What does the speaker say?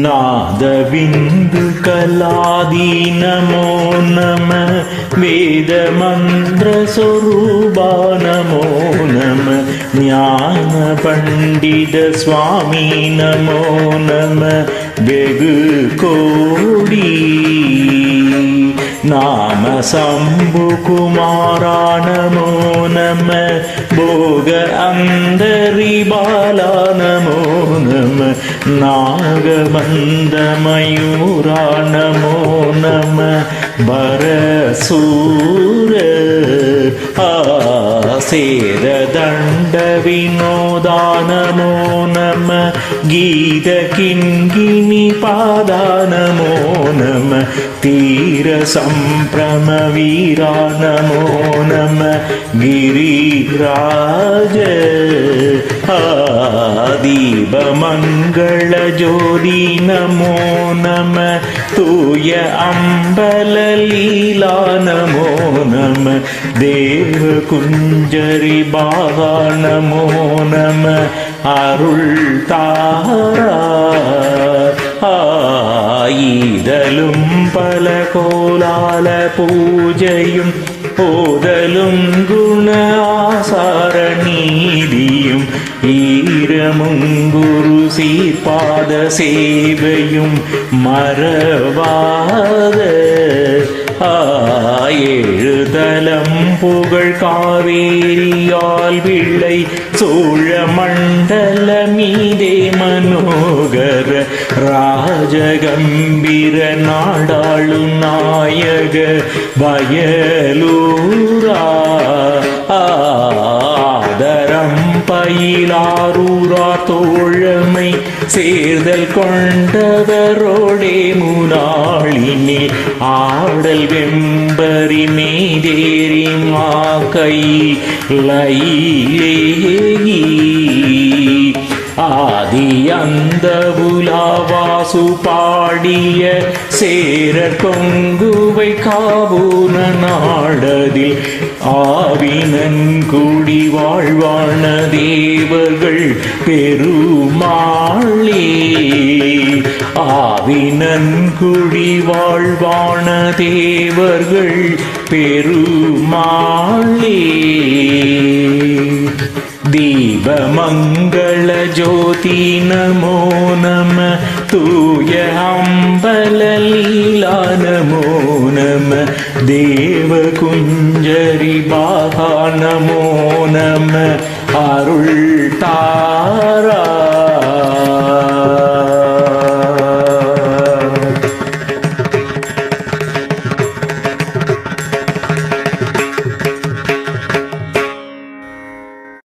नादबिन्दु कलादि नमो नमः वेदमन्त्रस्वरूपा नमो नमः ज्ञानपण्डित स्वामी नमो नमः बेगुकोडी नाम शम्भुकुमारा नमो नमः भोग अन्दरिबाला नमो नमः नागबन्धमयूरा नमो नमः भरसूर सेददण्डविनोदा नमो नमः गीतकिङ्गिनिपादा नमो नमः तीरसम्भ्रमवीरा नमो नमः गिरिराज दीपमङ्गलज्योति नमो नमः तूय अम्बललीला नमो नमः देवकुञ्जरि बाबा नमो नमः अरुள் தாரா ആയിതലും പല കോലാല പൂജയും ഓതലും ഗുണാസാരണീതിയും ഈരമുങ്കുരു സീപാദ സേവയും മറവാതെ ஏழுதலம் புகழ் காவேரியால் விளை சோழ மண்டல மீதே மனோகர ராஜகம்பீர நாடாளு நாயக வயலூரா ஆதரம் பயிலாரூரா தோழமை சேர்தல் கொண்டவரோடே முனாளினே ஆடல் வெம்பரி மேதேரி மாக்கை லைலேகி ஆதி அந்த உலாவாசு பாடிய சேரர் கொங்குவை காவுன நாடதில் ஆவினன் கூடி வாழ்வான தேவர்கள் பெருமாளே ஆவினன் குடி வாழ்வான தேவர்கள் பெருமாளே दीपमङ्गल ज्योति नमो नमः तूय अम्बललीला नमो नमः देवकुञ्जरि बाबा नमो नमः अरुள் தாரா